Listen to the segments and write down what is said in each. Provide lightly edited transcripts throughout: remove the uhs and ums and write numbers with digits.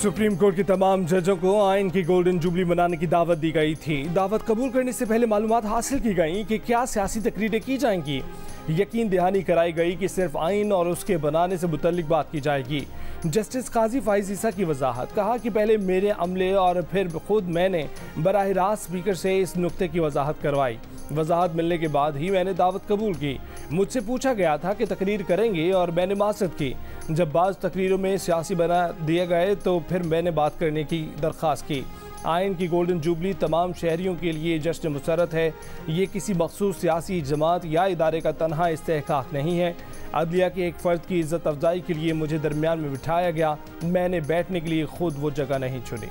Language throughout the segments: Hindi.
सुप्रीम कोर्ट के तमाम जजों को आइन की गोल्डन जुबली मनाने की दावत दी गई थी। दावत कबूल करने से पहले मालूमात हासिल की गई कि क्या सियासी तकरीरें की जाएंगी। यकीन दहानी कराई गई कि सिर्फ आइन और उसके बनाने से मुतल्लिक बात की जाएगी। जस्टिस काजी फाइज ईसा की वजाहत, कहा कि पहले मेरे अमले और फिर खुद मैंने बराह रास्त स्पीकर से इस नुक्ते की वजाहत करवाई। वजाहत मिलने के बाद ही मैंने दावत कबूल की। मुझसे पूछा गया था कि तकरीर करेंगे और मैंने मासद की। जब बाज़ तकरीरों में सियासी बना दिए गए तो फिर मैंने बात करने की दरख्वास्त की। आइन की गोल्डन जुबली तमाम शहरियों के लिए जश्न मुसरत है। ये किसी मखसूस सियासी जमात या इदारे का तनहा इस्तेहकाक नहीं है। अदलिया के एक फ़र्द की इज़्ज़त अफजाई के लिए मुझे दरमियान में बिठाया गया। मैंने बैठने के लिए खुद वो जगह नहीं चुनी।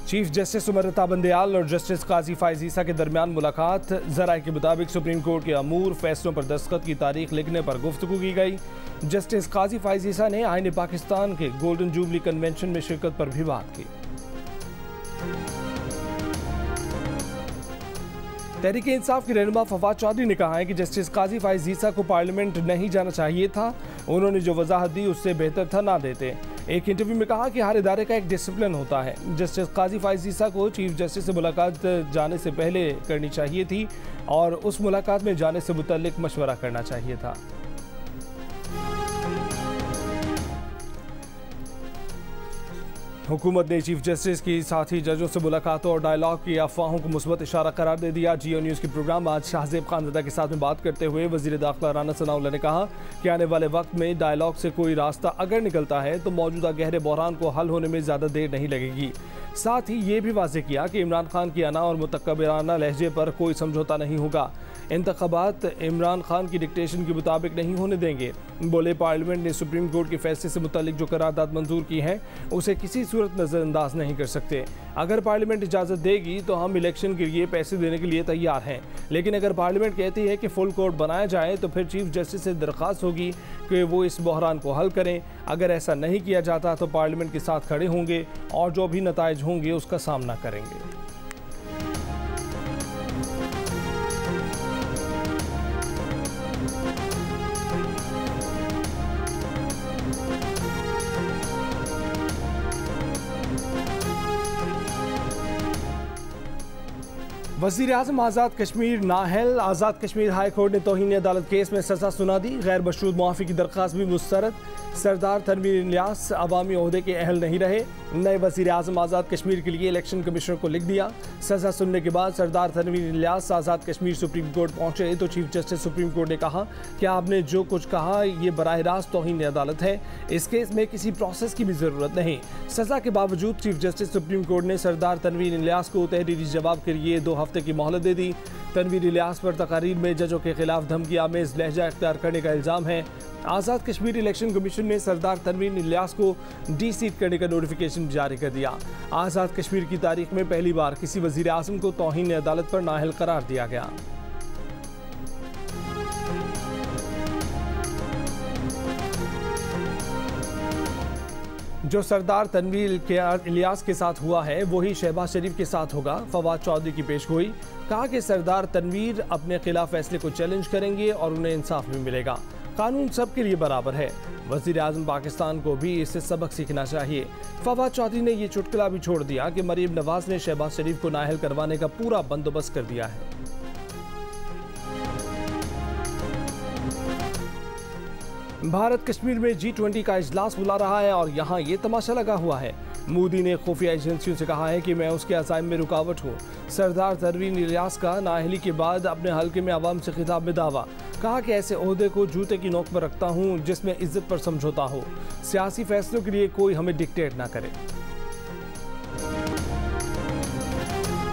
चीफ जस्टिस उमर अता बंदयाल और जस्टिस काजी फाइज ईसा के दरमियान मुलाकात। ज़राए के मुताबिक सुप्रीम कोर्ट के अमूर फैसलों पर दस्तखत की तारीख लिखने पर गुफ्तगू की गई। जस्टिस काजी फाइज ईसा ने आईन पाकिस्तान के गोल्डन जुबली कन्वेंशन में शिरकत पर भी बात की। तहरीक इंसाफ की रहनुमा फवाद चौधरी ने कहा है कि जस्टिस काजी फाइज ईसा को पार्लियामेंट नहीं जाना चाहिए था। उन्होंने जो वजाहत दी उससे बेहतर था ना देते। एक इंटरव्यू में कहा कि हर इदारे का एक डिसिप्लिन होता है। जस्टिस काजी फाइज ईसा को चीफ जस्टिस से मुलाकात जाने से पहले करनी चाहिए थी और उस मुलाकात में जाने से मुतल्लिक मशवरा करना चाहिए था। हुकूमत ने चीफ जस्टिस की साथी जजों से मुलाकातों और डायलॉग की अफवाहों को मुस्बत इशारा करार दे दिया। जियो न्यूज़ के प्रोग्राम आज शाहजेब खानज़दा के साथ में बात करते हुए वज़ीर दाखिला राना सनाउल्लाह ने कहा कि आने वाले वक्त में डायलॉग से कोई रास्ता अगर निकलता है तो मौजूदा गहरे बहरान को हल होने में ज़्यादा देर नहीं लगेगी। साथ ही ये भी वाज़ेह किया कि इमरान खान की अना और मुतकब्बिराना लहजे पर कोई समझौता नहीं होगा। इंतख़ाबात इमरान खान की डिक्टेशन के मुताबिक नहीं होने देंगे। बोले पार्लियामेंट ने सुप्रीम कोर्ट के फैसले से मुतल्लिक जो करारदाद मंजूर की है उसे किसी सूरत नज़रअंदाज नहीं कर सकते। अगर पार्लियामेंट इजाज़त देगी तो हम इलेक्शन के लिए पैसे देने के लिए तैयार हैं, लेकिन अगर पार्लियामेंट कहती है कि फुल कोर्ट बनाया जाए तो फिर चीफ जस्टिस से दरख्वास्त होगी कि वो इस बहरान को हल करें। अगर ऐसा नहीं किया जाता तो पार्लियामेंट के साथ खड़े होंगे और जो भी नताइज होंगे उसका सामना करेंगे। वज़ीर आज़म Azad Kashmir Nahal. Azad Kashmir high court ने तौहीन अदालत केस में सज़ा सुना दी। गैर मशरूत मुआफ़ी की दरख्वास्त भी मुस्तरद। सरदार तनवीर इलियास अवामी ओहदे के अहल नहीं रहे। नए वज़ीर आज़म आज़ाद कश्मीर के लिए इलेक्शन कमिश्नर को लिख दिया। सज़ा सुनने के बाद सरदार तनवीर इलियास आज़ाद कश्मीर सुप्रीम कोर्ट पहुंचे तो चीफ जस्टिस सुप्रीम कोर्ट ने कहा कि आपने जो कुछ कहा ये बराह रास्त तौहीन अदालत है। इस केस में किसी प्रोसेस की भी ज़रूरत नहीं। सज़ा के बावजूद चीफ जस्टिस सुप्रीम कोर्ट ने सरदार तनवीर इलियास को तहरीरी जवाब के लिए 2 हफ्ते की मोहलत दे दी। तनवीर इलियास पर तकारीर में जजों के खिलाफ धमकी आमेज लहजा इख्तियार करने का इल्ज़ाम है। आज़ाद कश्मीर इलेक्शन कमीशन ने सरदार तनवीर इलियास को डी सीट करने का नोटिफिकेशन जारी कर दिया। आज़ाद कश्मीर की तारीख में पहली बार किसी वज़ीर आज़म को तौहीन अदालत पर नाअहल करार दिया गया। जो सरदार तनवीर इलियास के साथ हुआ है वही शहबाज शरीफ के साथ होगा। फवाद चौधरी की पेशगोई, कहा कि सरदार तनवीर अपने खिलाफ फैसले को चैलेंज करेंगे और उन्हें इंसाफ भी मिलेगा। कानून सबके लिए बराबर है। वज़ीर आज़म पाकिस्तान को भी इससे सबक सीखना चाहिए। फवाद चौधरी ने यह चुटकुला भी छोड़ दिया कि मरीम नवाज ने शहबाज शरीफ को नाअहल करवाने का पूरा बंदोबस्त कर दिया है। भारत कश्मीर में G20 का इजलास बुला रहा है और यहाँ ये तमाशा लगा हुआ है। मोदी ने खुफिया एजेंसियों से कहा है कि मैं उसके अज़ाइम में रुकावट हूँ। सरदार तनवीर इलियास का नाअहली के बाद अपने हल्के में अवाम से खिताब में दावा, कहा कि ऐसे ओहदे को जूते की नोक पर रखता हूँ जिसमें इज्जत पर समझौता हो। सियासी फैसलों के लिए कोई हमें डिक्टेट ना करे।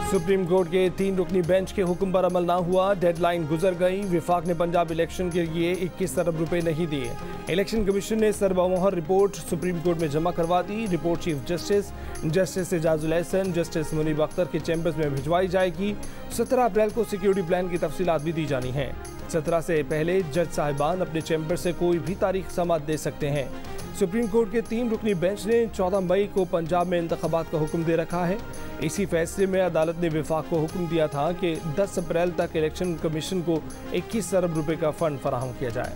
सुप्रीम कोर्ट के 3 रुकनी बेंच के हुक्म पर अमल ना हुआ। डेडलाइन गुजर गई। विफाक ने पंजाब इलेक्शन के लिए 21 अरब रुपए नहीं दिए। इलेक्शन कमीशन ने सरबमोहर रिपोर्ट सुप्रीम कोर्ट में जमा करवा दी। Report chief justice Ejazul Ahsan, justice Munib Akhtar के चैम्बर्स में भिजवाई जाएगी। 17 अप्रैल को सिक्योरिटी प्लान की तफसीलात भी दी जानी है। 17 से पहले जज साहिबान अपने चैम्बर से कोई भी तारीख समात दे सकते हैं। सुप्रीम कोर्ट के 3 रुकनी बेंच ने 14 मई को पंजाब में इंतखाबात का हुक्म दे रखा है। इसी फैसले में अदालत ने विफाक को हुक्म दिया था कि 10 अप्रैल तक इलेक्शन कमीशन को 21 अरब रुपए का फंड फराहम किया जाए।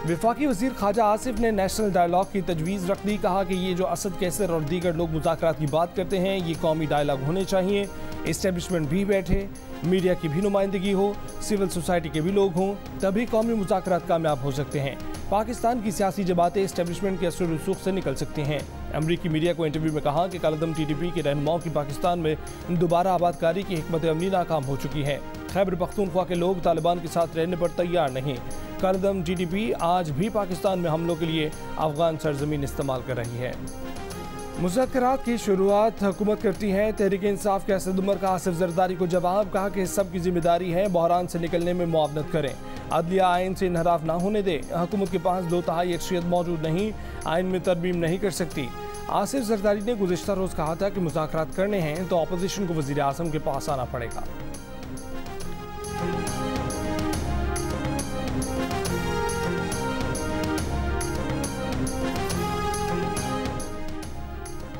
विफाकी वजीर ख्वाजा आसिफ ने नेशनल डायलॉग की तजवीज़ रख दी। कहा कि ये जो असद कैसर और दीगर लोग मुज़ाकरात की बात करते हैं, ये कौमी डायलॉग होने चाहिए। इस्टेब्लिशमेंट भी बैठे, मीडिया की भी नुमाइंदगी हो, सिविल सोसाइटी के भी लोग हों, तभी कौमी मुज़ाकरात कामयाब हो सकते हैं। पाकिस्तान की सियासी जमातें इस्टेब्लिशमेंट के असर रसूख से निकल सकती हैं। अमरीकी मीडिया को इंटरव्यू में कहा कि कलअदम TDP के रहनुमाओं की पाकिस्तान में दोबारा आबादकारी की हिकमत अमली नाकाम हो चुकी है। खैबर पख्तूनख्वा के लोग तालिबान के साथ रहने पर तैयार नहीं। कलअदम TDP आज भी पाकिस्तान में हमलों के लिए अफगान सरजमीन इस्तेमाल कर रही है। मुज़ाकरात की शुरुआत हुकूमत करती है। तहरीक इंसाफ के असद उमर का आसिफ जरदारी को जवाब। कहा कि सब की जिम्मेदारी है बहरान से निकलने में मुआवनत करें, अदलिया आइन से इनहराफ ना होने दे। हुकूमत के पास 2/3 अक्सरियत मौजूद नहीं, आइन में तरमीम नहीं कर सकती। आसिफ जरदारी ने गुज़िश्ता रोज़ कहा था कि मुज़ाकरात करने हैं तो अपोजिशन को वज़ीर आज़म के पास आना पड़ेगा।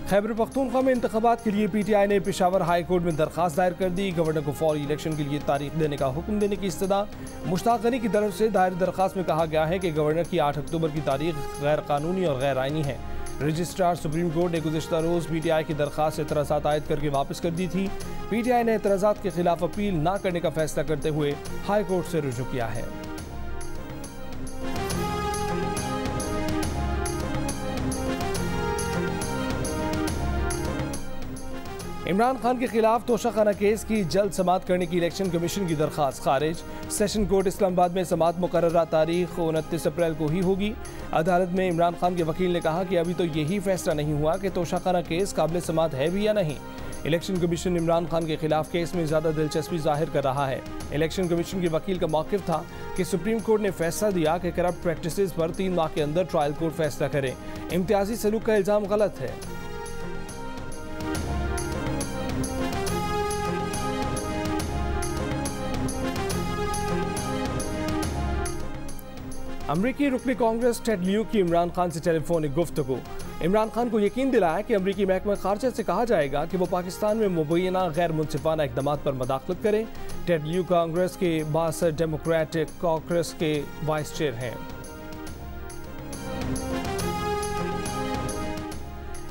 खैबर पख्तूनख्वा में इंतखाबात के लिए PTI ने पेशावर हाई कोर्ट में दरख्वास्त दायर कर दी। गवर्नर को फौरी इलेक्शन के लिए तारीख देने का हुक्म देने की इस्तदा। मुश्ताक गनी की तरफ से दायर दरख्वास्त में कहा गया है कि गवर्नर की 8 अक्टूबर की तारीख गैर कानूनी और गैर आइनी है। रजिस्ट्रार सुप्रीम कोर्ट ने गुज़िश्ता रोज़ PTI की दरख्वास्त से एतराज़ात आयद करके वापस कर दी थी। PTI ने एतराज़ात के खिलाफ अपील न करने का फैसला करते हुए हाई कोर्ट से रुजू किया है। इमरान खान के खिलाफ तोशाखाना केस की जल्द समाअत करने की इलेक्शन कमीशन की दरख्वास्त खारिज। सेशन कोर्ट इस्लामाबाद में समाअत मुकर्ररा तारीख 29 अप्रैल को ही होगी। अदालत में इमरान खान के वकील ने कहा कि अभी तो यही फैसला नहीं हुआ कि तोशाखाना केस काबिल समाअत है भी या नहीं। इलेक्शन कमीशन इमरान खान के खिलाफ केस में ज़्यादा दिलचस्पी जाहिर कर रहा है। इलेक्शन कमीशन के वकील का मौक़िफ़ था कि सुप्रीम कोर्ट ने फैसला दिया कि करप्ट प्रैक्टिसेस पर 3 माह के अंदर ट्रायल कोर्ट फैसला करे। इम्तियाजी सलूक का इल्ज़ाम गलत है। अमरीकी रुकनी कांग्रेस टेड लियू की इमरान खान से टेलीफोनिक गुफ्तगू। इमरान खान को यकीन दिलाया कि अमरीकी महकमा खारजा से कहा जाएगा कि वो पाकिस्तान में मुबैना गैर मुनसिफाना इक़दामात पर मदाखलत करें। टेड लियू कांग्रेस के बासठ डेमोक्रेटिक कॉकस के वाइस चेयर हैं।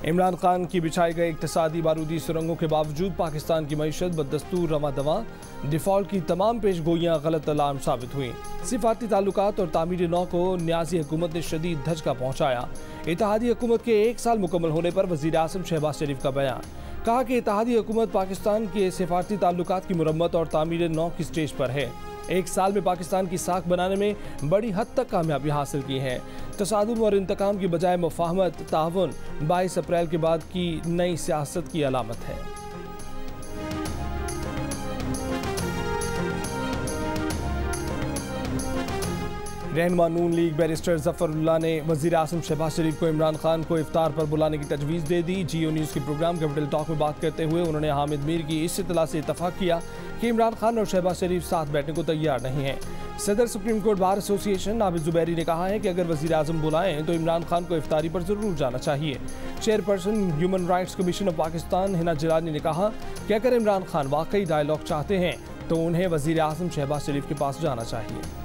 इमरान खान की बिछाई गई इक़्तिसादी बारूदी सुरंगों के बावजूद पाकिस्तान की मईशत बदस्तूर रवा दवा। डिफ़ॉल्ट की तमाम पेशगोइयाँ गलत अलार्म साबित हुई। सिफारती ताल्लुकात और तामीर नौ को न्याजी हुकूमत ने शदीद धचका पहुँचाया। इत्तेहादी हुकूमत के 1 साल मुकम्मल होने पर वज़ीर आज़म शहबाज शरीफ का बयान। कहा कि इत्तेहादी हुकूमत पाकिस्तान के सिफारती ताल्लुकात की मुरम्मत और तामीर नौ की स्टेज पर है। 1 साल में पाकिस्तान की साख बनाने में बड़ी हद तक कामयाबी हासिल की है। तसादुम और इंतकाम की बजाय मुफाहमत ताउन 22 अप्रैल के बाद की नई सियासत की अलामत है। रहनुमा नून लीग बैरिस्टर जफरुल्लाह ने वज़ीर आज़म शहबाज शरीफ को इमरान खान को इफ्तार पर बुलाने की तजवीज़ दे दी। जियो न्यूज़ के प्रोग्राम कैपिटल टॉक में बात करते हुए उन्होंने हामिद मीर की इस इत्तला से इत्तफाक किया कि इमरान खान और शहबाज शरीफ साथ बैठने को तैयार नहीं हैं। सदर supreme court bar association Nabil Zubairi ने कहा है कि अगर वज़ीर आज़म बुलाएं तो इमरान खान को इफ्तारी पर ज़रूर जाना चाहिए। Chairperson human rights commission of Pakistan Hina Jilani ने कहा कि अगर इमरान खान वाकई डायलॉग चाहते हैं तो उन्हें वज़ीर आज़म शहबाज शरीफ के पास जाना चाहिए।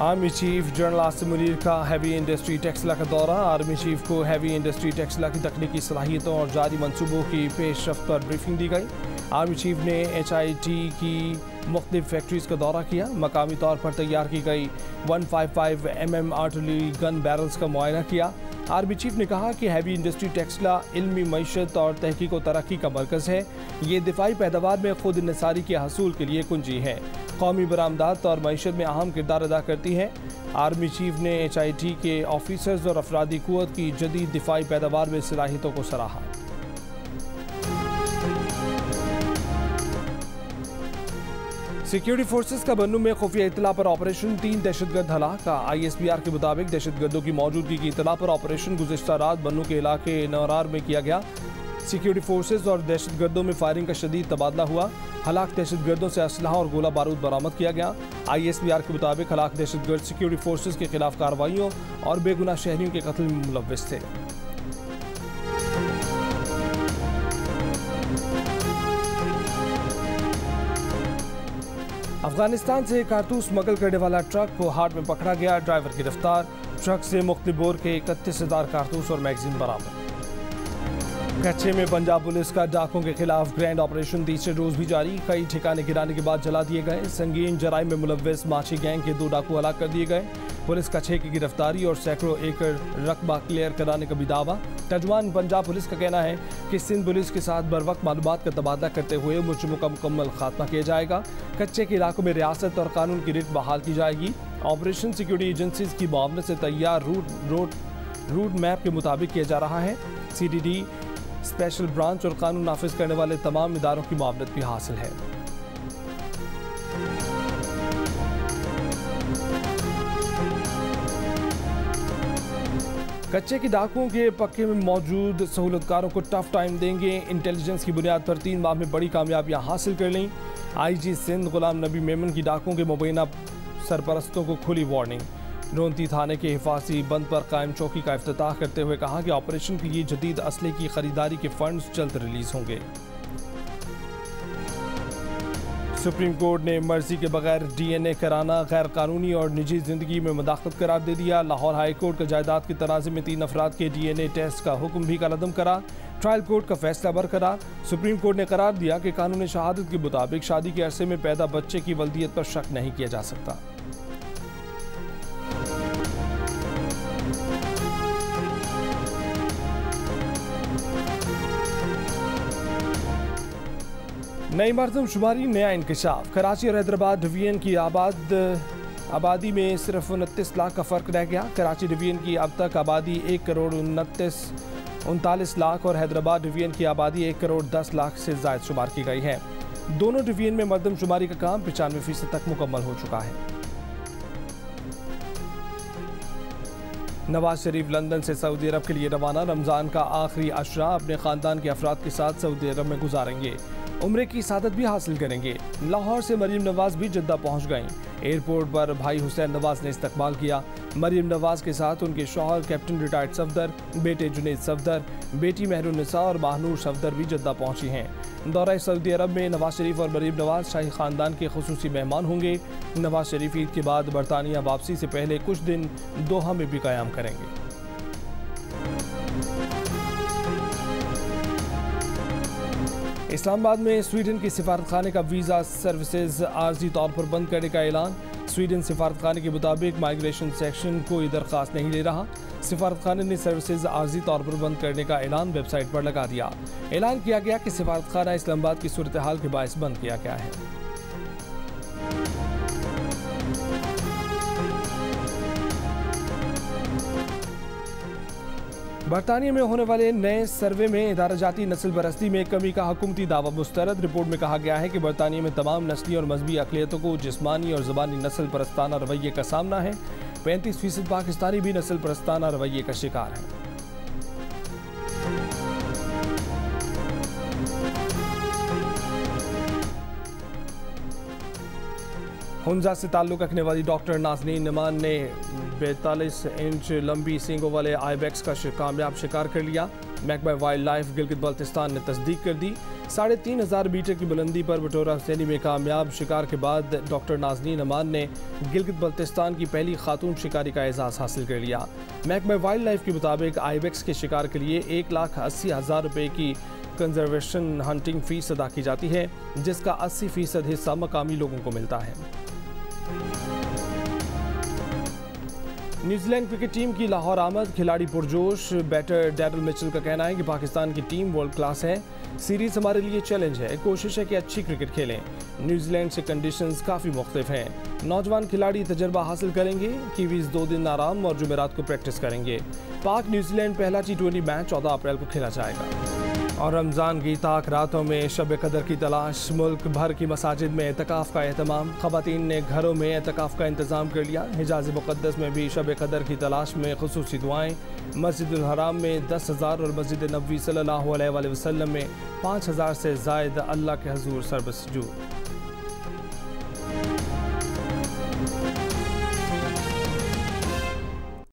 Army chief general Asim Munir का हैवी इंडस्ट्री टेक्सला का दौरा। आर्मी चीफ को हैवी इंडस्ट्री टेक्सला की तकनीकी सलाहियतों और जारी मंसूबों की पेशरफ्त पर ब्रीफिंग दी गई। आर्मी चीफ ने HIT की मुख्तलिफ फैक्ट्रीज़ का दौरा किया। मकामी तौर पर तैयार की गई 155 mm आर्टिलरी गन बैरल्स का मुआयना किया। आर्मी चीफ ने कहा कि हैवी इंडस्ट्री टेक्सला इल्मी मईशत और तहकीक व तरक्की का मरकज़ है। ये दिफाई पैदावार में खुद इन्हिसारी के हसूल के लिए कुंजी है। कौमी बरामदात और मईशत में अहम किरदार अदा करती है। आर्मी चीफ ने HIT के ऑफिसर्स और अफरादी कुव्वत की जदीद दिफाई पैदावार में सलाहियतों को सराहा। सिक्योरिटी फोर्सेस का बन्नू में खुफिया इत्तला पर ऑपरेशन, 3 दहशतगर्द हलाका। ISPR के मुताबिक दहशतगर्दों की मौजूदगी की इत्तला पर ऑपरेशन गुज़िश्ता रात बन्नू के इलाके नौरार में किया गया। सिक्योरिटी फोर्सेज और दहशतगर्दों में फायरिंग का शदीद तबादला हुआ। हलाक दहशतगर्दों से असलहा और गोला बारूद बरामद किया गया। ISPR के मुताबिक हलाक दहशतगर्द सिक्योरिटी फोर्सेज के खिलाफ कार्रवाइयों और बेगुनाह शहरियों के कत्ल में मुलव्विस थे। अफगानिस्तान से कारतूस स्मगल करने वाला ट्रक को हाट में पकड़ा गया। ड्राइवर गिरफ्तार। ट्रक से मुख्तलिफ बोर के 31,000 कारतूस और मैगजीन बरामद। कच्चे में पंजाब पुलिस का डाकुओं के खिलाफ ग्रैंड ऑपरेशन तीसरे रोज भी जारी। कई ठिकाने गिराने के बाद जला दिए गए। संगीन जराइम में मुलव्विस माछी गैंग के 2 डाकू हलाक कर दिए गए। पुलिस का 6 की गिरफ्तारी और सैकड़ों एकड़ रकबा क्लियर कराने का भी दावा। तर्जुमान पंजाब पुलिस का कहना है कि सिंध पुलिस के साथ बर वक्त मालूमात का तबादला करते हुए मुजरिमों का मुकम्मल खात्मा किया जाएगा। कच्चे के इलाकों में रियासत और कानून की रिट बहाल की जाएगी। ऑपरेशन सिक्योरिटी एजेंसीज की मुआवनत से तैयार रूट मैप के मुताबिक किया जा रहा है। CDD स्पेशल ब्रांच और कानून नाफिज करने वाले तमाम इदारों की मुआवनत भी हासिल है। कच्चे के डाकुओं के पक्के में मौजूद सहूलतकारों को टफ टाइम देंगे। इंटेलिजेंस की बुनियाद पर 3 माह में बड़ी कामयाबियां हासिल कर लीं। IG सिंध गुलाम नबी मेमन की डाकुओं के मुबैना सरपरस्तों को खुली वार्निंग। रोंती थाने के हिफाजी बंद पर कायम चौकी का इफ्तिताह करते हुए कहा कि ऑपरेशन के लिए जदीद असले की खरीदारी के फंड्स जल्द रिलीज होंगे। सुप्रीम कोर्ट ने मर्जी के बगैर DNA कराना गैर कानूनी और निजी जिंदगी में मुदाखलत करार दे दिया। लाहौर हाई कोर्ट का जायदाद के तनाज़े में 3 अफराद के DNA टेस्ट का हुक्म भी कलअदम करा। ट्रायल कोर्ट का फैसला बरकरार। सुप्रीम कोर्ट ने करार दिया कि कानून शहादत के मुताबिक शादी के अरसे में पैदा बच्चे की वल्दियत पर शक नहीं किया जा सकता। नई मरदमशुमारी नया इंकशाफ। कराची और हैदराबाद डिवीजन की आबादी में सिर्फ 29 लाख का फ़र्क रह गया। कराची डिवीजन की अब तक आबादी 1,39,39 लाख और हैदराबाद डिवीजन की आबादी 1,10 लाख से ज़ायद शुमार की गई है। दोनों डिवीजन में मरदमशुमारी का काम 95% तक मुकम्मल हो चुका है। नवाज शरीफ लंदन से सऊदी अरब के लिए रवाना। रमज़ान का आखिरी अशरा अपने ख़ानदान के अफराद के साथ सऊदी अरब में गुजारेंगे। उम्रे की सादत भी हासिल करेंगे। लाहौर से मरीम नवाज भी जद्दा पहुंच गईं। एयरपोर्ट पर भाई हुसैन नवाज ने इस्तकबाल किया। मरीम नवाज के साथ उनके शौहर कैप्टन रिटायर्ड सफदर, बेटे जुनेद सफदर, बेटी महरुन्निसा और महानूर सफदर भी जद्दा पहुंची हैं। दौरा सऊदी अरब में नवाज शरीफ और मरीम नवाज शाही खानदान के खुसूसी मेहमान होंगे। नवाज शरीफ ईद के बाद बरतानिया वापसी से पहले कुछ दिन दोहा में भी क़याम करेंगे। इस्लामाबाद में स्वीडन की सिफारतखाने का वीज़ा सर्विसेज आर्जी तौर पर बंद करने का ऐलान। स्वीडन सिफारतखाने के मुताबिक माइग्रेशन सेक्शन कोई दरख्वास्त नहीं ले रहा। सिफारतखाने ने सर्विसेज आर्जी तौर पर बंद करने का ऐलान वेबसाइट पर लगा दिया। ऐलान किया गया कि सिफारतखाना इस्लामाबाद की सूरत हाल के बायस बंद किया गया है। बरतानिया में होने वाले नए सर्वे में इदाराजाती नस्ल परस्ती में कमी का हुकूमती दावा मुस्तरद। रिपोर्ट में कहा गया है कि बरतानिया में तमाम नस्ली और मजहबी अक़लियतों को जिस्मानी और ज़बानी नस्ल परस्ताना रवैये का सामना है। 35% पाकिस्तानी भी नस्ल परस्ताना रवैये का शिकार हैं। हुंजा से ताल्लुक़ रखने वाली डॉक्टर नाज़नीन नमान ने 42 इंच लंबी सींगों वाले आइबेक्स का कामयाब शिकार कर लिया। महकमा वाइल्ड लाइफ गिलगित बल्तिस्तान ने तस्दीक कर दी। 3,500 मीटर की बुलंदी पर बटोरा हुसैनी में कामयाब शिकार के बाद डॉक्टर नाज़नीन नमान ने गिलगित बल्तिस्तान की पहली खातून शिकारी का एजाज़ हासिल कर लिया। महकमा वाइल्ड लाइफ के मुताबिक आइबेक्स के शिकार के लिए 1,80,000 रुपये की कंजर्वेशन हंटिंग फीस अदा की जाती है, जिसका 80% हिस्सा मकामी लोगों को मिलता है। न्यूजीलैंड क्रिकेट टीम की लाहौर आमद। खिलाड़ी पुरजोश। बैटर डैरिल मिचेल का कहना है कि पाकिस्तान की टीम वर्ल्ड क्लास है। सीरीज हमारे लिए चैलेंज है। कोशिश है कि अच्छी क्रिकेट खेलें। न्यूजीलैंड से कंडीशंस काफ़ी मुख्तलिफ हैं। नौजवान खिलाड़ी तजर्बा हासिल करेंगे। कीवीज 2 दिन आराम और जुमेरात को प्रैक्टिस करेंगे। पाक न्यूजीलैंड पहला T20 मैच 14 अप्रैल को खेला जाएगा। और रमज़ान की ताक रातों में शब कदर की तलाश। मुल्क भर की मसाजिद में एतकाफ़ का एहतमाम। ख़वातीन ने घरों में एतकाफ़ का इंतज़ाम कर लिया। हिजाज़ मुक़द्दस में भी शब कदर की तलाश में ख़ुसूसी दुआएँ। मस्जिदुल हराम में 10,000 और मस्जिद नबवी सल्लल्लाहु अलैहि वसल्लम में 5,000 से ज़ायद अल्लाह के हज़ूर सरबसजूद।